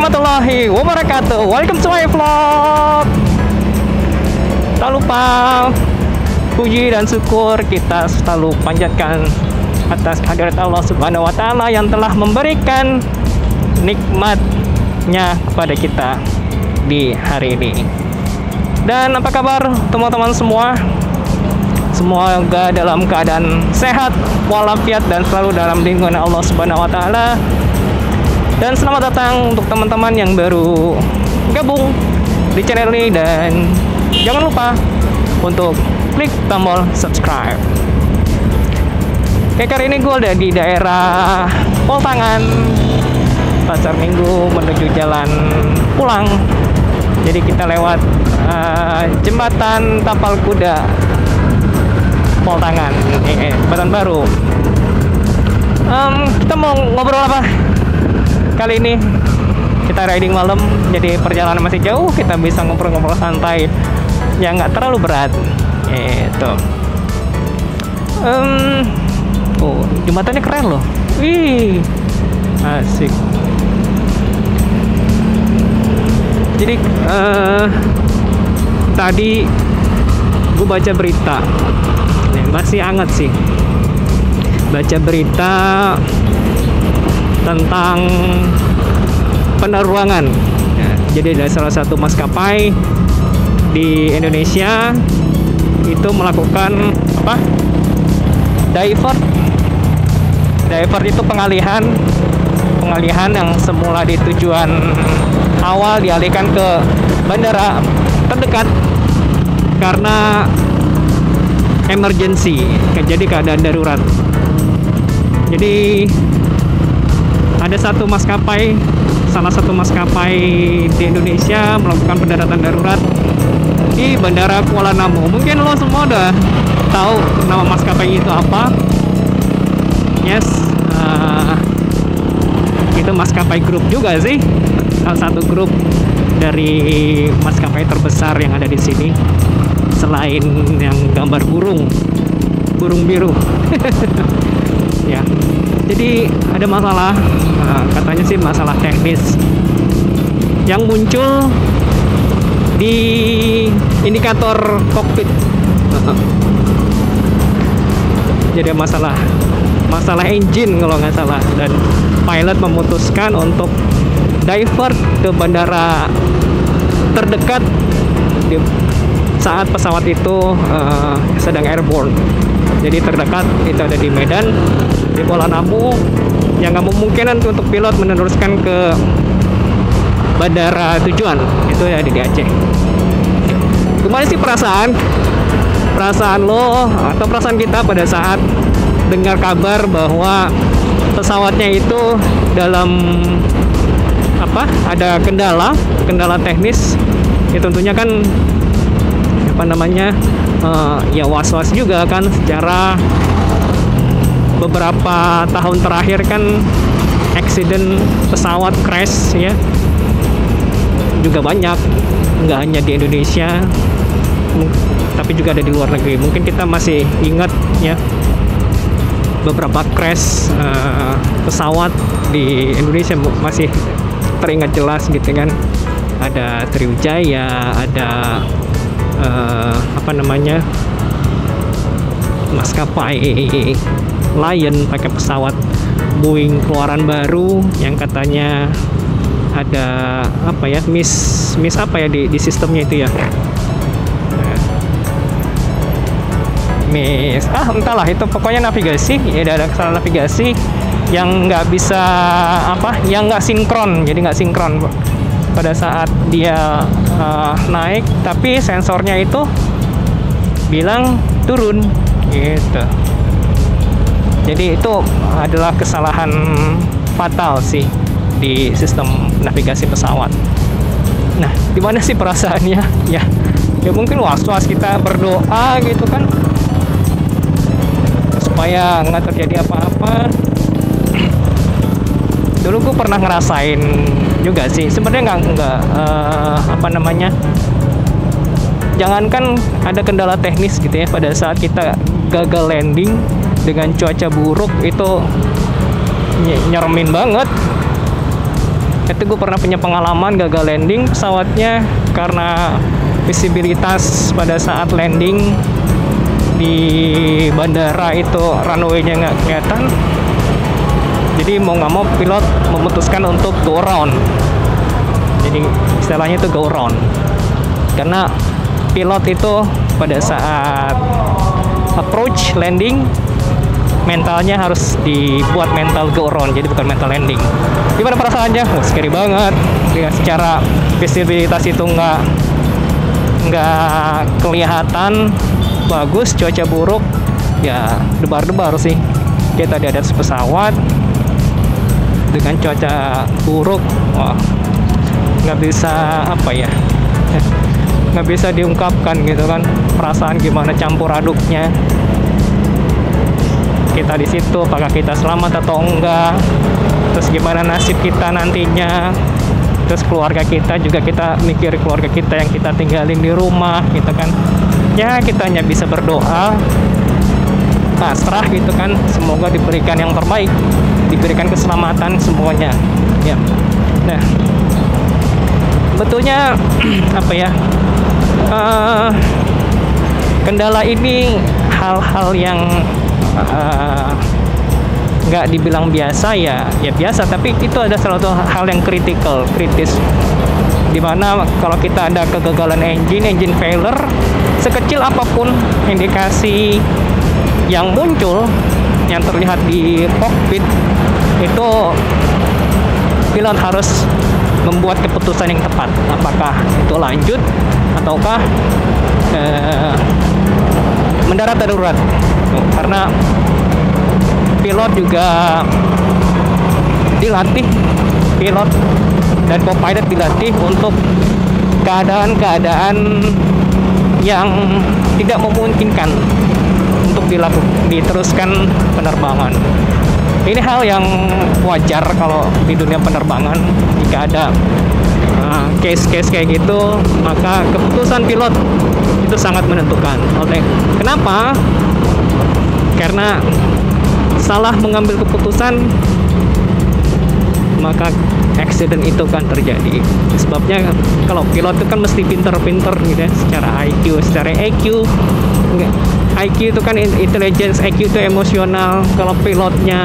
warahmatullahi wabarakatuh. Welcome to my vlog. Tak lupa puji dan syukur kita selalu panjatkan atas kehadirat Allah Subhanahu wa taala yang telah memberikan nikmatnya kepada kita di hari ini. Dan apa kabar teman-teman semua? Semoga dalam keadaan sehat, walafiat, dan selalu dalam lindungan Allah Subhanahu wa taala. Dan selamat datang untuk teman-teman yang baru gabung di channel ini, dan jangan lupa untuk klik tombol subscribe. Oke, kali ini gue udah di daerah Poltangan, Pasar Minggu menuju jalan pulang. Jadi kita lewat jembatan Tapal Kuda Poltangan, jembatan baru. Kita mau ngobrol apa kali ini? Kita riding malam, jadi perjalanan masih jauh, kita bisa ngobrol-ngobrol santai yang nggak terlalu berat. Itu. Oh, jembatannya keren loh. Wih, asik. Jadi tadi gue baca berita. Masih hangat sih, baca berita tentang penerbangan ya, jadi ada salah satu maskapai di Indonesia itu melakukan apa, divert itu pengalihan yang semula di tujuan awal dialihkan ke bandara terdekat karena emergency, jadi keadaan darurat. Jadi ada salah satu maskapai di Indonesia melakukan pendaratan darurat di Bandara Kuala Namu. Mungkin lo semua udah tahu nama maskapai itu apa. Yes, itu maskapai grup juga sih, salah satu grup dari maskapai terbesar yang ada di sini. Selain yang gambar burung biru. Ya, jadi ada masalah, katanya sih masalah teknis yang muncul di indikator kokpit. Jadi masalah engine kalau nggak salah, dan pilot memutuskan untuk divert ke bandara terdekat saat pesawat itu sedang airborne. Jadi terdekat itu ada di Medan, di Kuala Namu, yang nggak memungkinkan untuk pilot meneruskan ke bandara tujuan, itu ada di Aceh. Gimana sih perasaan lo atau perasaan kita pada saat dengar kabar bahwa pesawatnya itu dalam ada kendala teknis? Ya tentunya kan ya was-was juga kan. Secara beberapa tahun terakhir kan accident pesawat crash ya juga banyak, nggak hanya di Indonesia tapi juga ada di luar negeri. Mungkin kita masih ingat ya beberapa crash pesawat di Indonesia, masih teringat jelas gitu kan. Ada Sriwijaya, ada maskapai Lion pakai pesawat Boeing keluaran baru yang katanya ada miss di sistemnya itu ya. Entahlah, itu pokoknya navigasi ya, ada kesalahan navigasi yang nggak bisa yang nggak sinkron. Jadi nggak sinkron pada saat dia naik, tapi sensornya itu bilang turun gitu. Jadi itu adalah kesalahan fatal sih di sistem navigasi pesawat. Nah, gimana sih perasaannya? Ya mungkin was-was, kita berdoa gitu kan supaya nggak terjadi apa-apa. Dulu gue pernah ngerasain juga sih, sebenarnya nggak jangankan ada kendala teknis gitu ya, pada saat kita gagal landing dengan cuaca buruk itu nyeremin banget. Itu gue pernah punya pengalaman gagal landing pesawatnya karena visibilitas pada saat landing di bandara itu runway-nya nggak kelihatan. Jadi mau nggak mau pilot memutuskan untuk go around. Jadi istilahnya itu go around. Karena pilot itu pada saat approach landing mentalnya harus dibuat mental go around, jadi bukan mental landing. Gimana perasaannya? Scary banget. Dia secara visibilitas itu nggak kelihatan bagus, cuaca buruk, ya debar-debar sih. Kita di atas pesawat dengan cuaca buruk, wah nggak bisa apa ya, nggak bisa diungkapkan gitu kan, perasaan gimana campur aduknya. Kita di situ, apakah kita selamat atau enggak, terus gimana nasib kita nantinya, terus keluarga kita juga, kita mikir keluarga kita yang kita tinggalin di rumah gitu kan. Ya kita hanya bisa berdoa, pasrah gitu kan, semoga diberikan yang terbaik, diberikan keselamatan semuanya ya. Nah, betulnya apa ya, kendala ini hal-hal yang nggak dibilang biasa ya biasa, tapi itu ada salah satu hal yang kritis, dimana kalau kita ada kegagalan engine failure, sekecil apapun indikasi yang muncul, yang terlihat di cockpit, itu pilot harus membuat keputusan yang tepat, apakah itu lanjut ataukah mendarat darurat. Karena pilot juga dilatih, pilot dan co-pilot dilatih untuk keadaan-keadaan yang tidak memungkinkan untuk diteruskan penerbangan. Ini hal yang wajar kalau di dunia penerbangan. Jika ada case-case kayak gitu, maka keputusan pilot itu sangat menentukan. Kenapa? Karena salah mengambil keputusan, maka accident itu kan terjadi. Sebabnya kalau pilot itu kan mesti pinter-pinter gitu ya, secara IQ, secara EQ. IQ itu kan intelligence, EQ itu emosional. Kalau pilotnya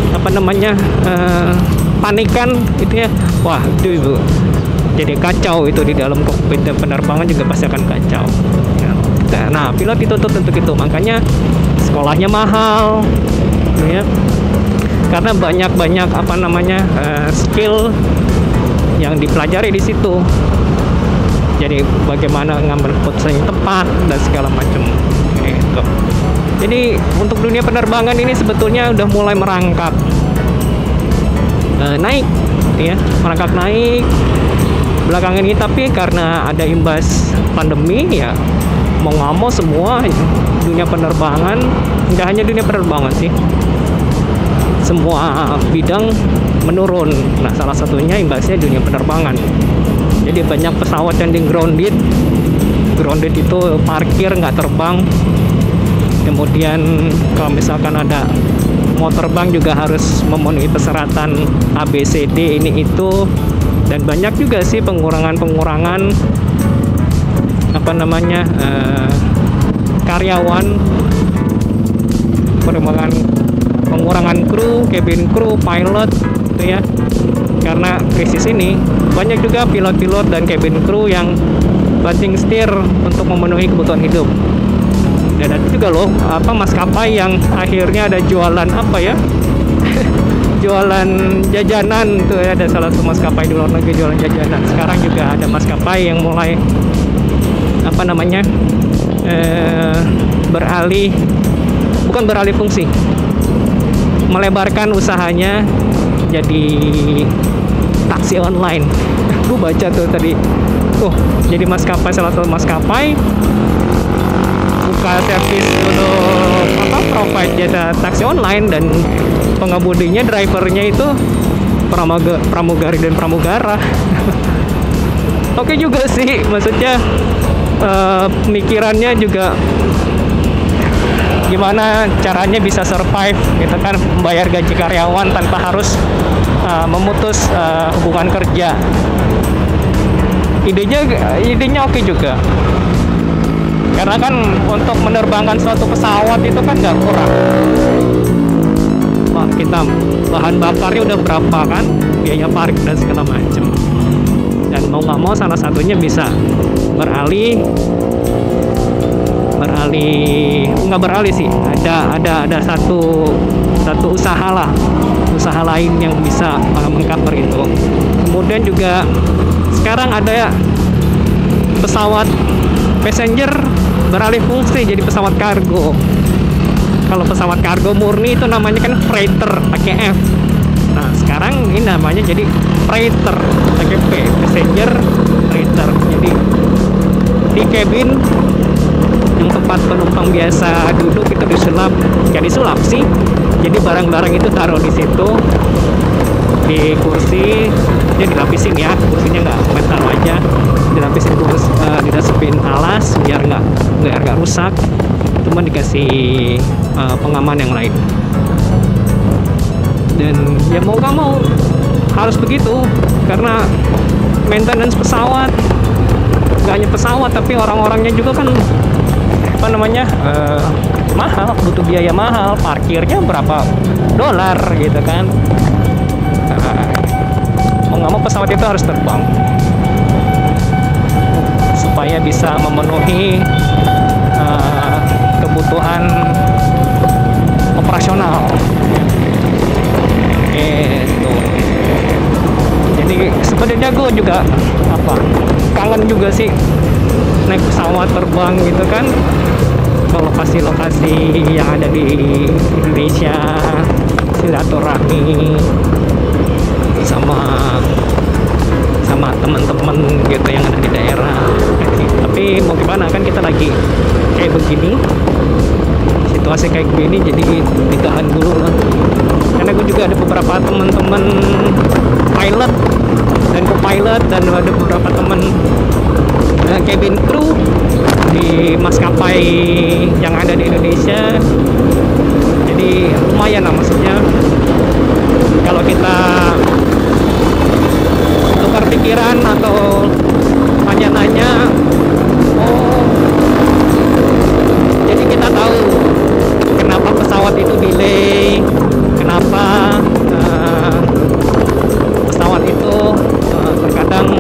apa namanya panikan gitu ya, wah itu jadi kacau itu di dalam kokpit, dan penerbangan juga pasti akan kacau. Nah, pilot dituntut untuk itu, makanya sekolahnya mahal, ya. Karena banyak apa namanya skill yang dipelajari di situ. Jadi bagaimana ngambil keputusan yang tepat dan segala macam. Gitu. Jadi untuk dunia penerbangan ini sebetulnya udah mulai merangkak naik, ya, merangkak naik belakangan ini. Tapi karena ada imbas pandemi, ya mau nggak mau semua dunia penerbangan, nggak hanya dunia penerbangan sih, semua bidang menurun. Nah, salah satunya imbasnya dunia penerbangan. Jadi banyak pesawat yang di grounded itu parkir, nggak terbang. Kemudian kalau misalkan ada mau terbang juga harus memenuhi persyaratan ABCD ini itu, dan banyak juga sih pengurangan apa namanya karyawan, pengurangan kru, cabin kru, pilot gitu ya. Karena krisis ini banyak juga pilot-pilot dan cabin kru yang banting setir untuk memenuhi kebutuhan hidup. Dan ada juga loh maskapai yang akhirnya ada jualan apa ya jualan jajanan tuh ya. Ada salah satu maskapai di luar negeri jualan jajanan. Sekarang juga ada maskapai yang mulai apa namanya bukan beralih fungsi, melebarkan usahanya jadi taksi online. Gue baca tuh tadi, jadi maskapai, salah satu maskapai buka servis untuk provide jasa taksi online, dan pengemudinya, drivernya itu pramugari dan pramugara. Oke juga sih, maksudnya pemikirannya juga gimana caranya bisa survive gitu kan, membayar gaji karyawan tanpa harus memutus hubungan kerja. Idenya oke juga, karena kan untuk menerbangkan suatu pesawat itu kan nggak murah. Wah, kita bahan bakarnya udah berapa kan, biaya parkir dan segala macam. Dan mau nggak mau salah satunya bisa nggak beralih sih, ada satu usaha lain yang bisa mengcover itu. Kemudian juga sekarang ada pesawat passenger beralih fungsi jadi pesawat kargo. Kalau pesawat kargo murni itu namanya kan freighter pakai F. Nah, sekarang ini namanya jadi freighter pakai P, passenger freighter. Jadi di cabin yang tempat penumpang biasa duduk itu disulap, nggak disulap sih. Jadi barang-barang itu taruh di situ, di kursi, dia dilapisin ya, kursinya nggak metal aja, dilapisin didasepin alas biar nggak rusak, cuma dikasih pengaman yang lain. Dan ya mau nggak mau harus begitu, karena maintenance pesawat nggak hanya pesawat tapi orang-orangnya juga kan mahal, butuh biaya mahal, parkirnya berapa dolar gitu kan. Mau nggak mau pesawat itu harus terbang supaya bisa memenuhi kebutuhan operasional gitu. Jadi sebenarnya gue juga kangen juga sih naik pesawat terbang gitu kan ke lokasi-lokasi yang ada di Indonesia, silaturahmi sama teman-teman gitu yang ada di daerah. Tapi mau gimana, kan kita lagi kayak begini, situasi kayak begini, jadi ditahan dulu lah. Karena gue juga ada beberapa teman-teman pilot dan co-pilot, dan ada beberapa teman cabin crew di maskapai yang ada di Indonesia. Jadi lumayan lah, maksudnya kalau kita tukar pikiran atau nanya-nanya, jadi kita tahu kenapa pesawat itu delay, kenapa pesawat itu terkadang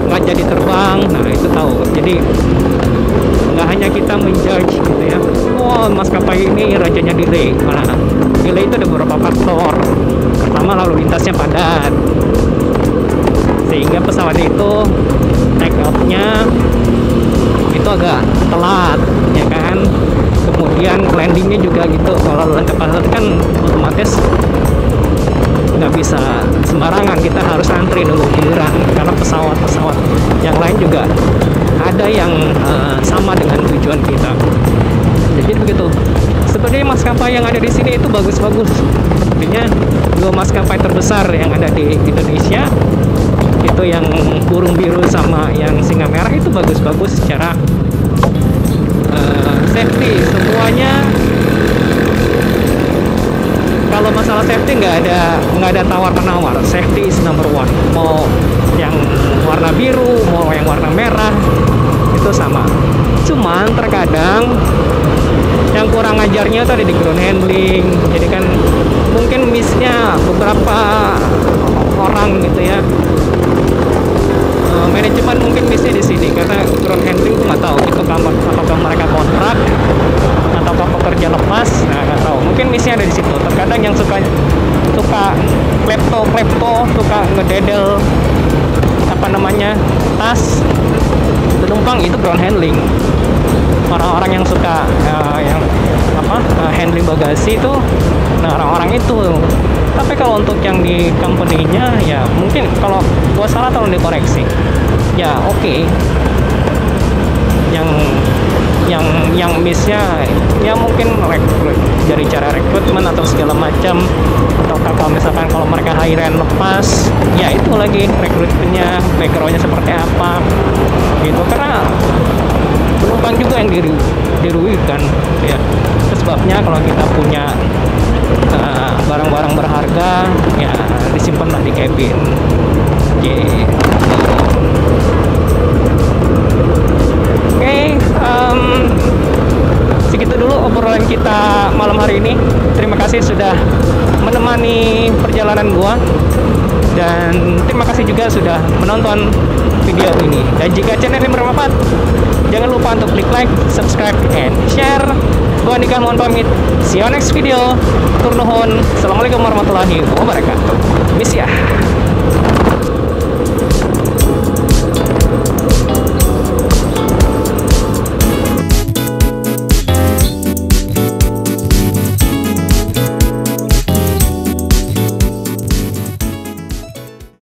nggak jadi terbang. Nah, itu tahu. Jadi nggak hanya kita menjudge gitu ya, maskapai ini rajanya delay. Nah, delay itu ada beberapa faktor. Pertama, lalu lintasnya padat sehingga pesawat itu take off-nya itu agak telat ya kan. Kemudian landingnya juga gitu, kalau lantai padat kan otomatis nggak bisa sembarangan, kita harus antri nunggu giliran, karena pesawat-pesawat yang lain juga ada yang sama dengan tujuan kita. Jadi begitu. Sebenarnya maskapai yang ada di sini itu bagus-bagus. Artinya 2 maskapai terbesar yang ada di Indonesia itu yang burung biru sama yang singa merah itu bagus-bagus secara safety. Semuanya, kalau masalah safety nggak ada tawar-menawar. Safety is number one. Mau yang warna biru, mau yang warna merah, itu sama. Cuman terkadang yang kurang ajarnya itu ada di ground handling. Jadi kan mungkin miss-nya beberapa orang gitu ya. Manajemen mungkin miss-nya di sini, karena ground handling tuh nggak tahu itu apakah mereka kontrak ataukah pekerja lepas. Nah, nggak tahu, mungkin miss-nya ada di situ. Terkadang yang suka klepto, suka ngededel tas penumpang itu ground handling. Orang-orang yang suka handling bagasi itu, nah orang-orang itu. Tapi kalau untuk yang di company-nya, ya mungkin kalau gua salah tolong dikoreksi. Ya oke. Yang miss-nya ya mungkin dari cara rekrutmen atau segala macam, atau kalau misalkan kalau mereka hirean lepas, ya itu lagi rekrutmennya, background-nya seperti apa gitu. Karena penumpang juga yang dirugikan ya. Itu sebabnya kalau kita punya barang-barang berharga ya disimpanlah di cabin. Oke, segitu dulu obrolan kita malam hari ini. Terima kasih sudah menemani perjalanan gua, dan terima kasih juga sudah menonton video ini. Dan jika channel ini bermanfaat, jangan lupa untuk klik like, subscribe, and share. Gua Andika mohon pamit. See you next video. Tur nuhun. Assalamualaikum warahmatullahi wabarakatuh. Miss ya.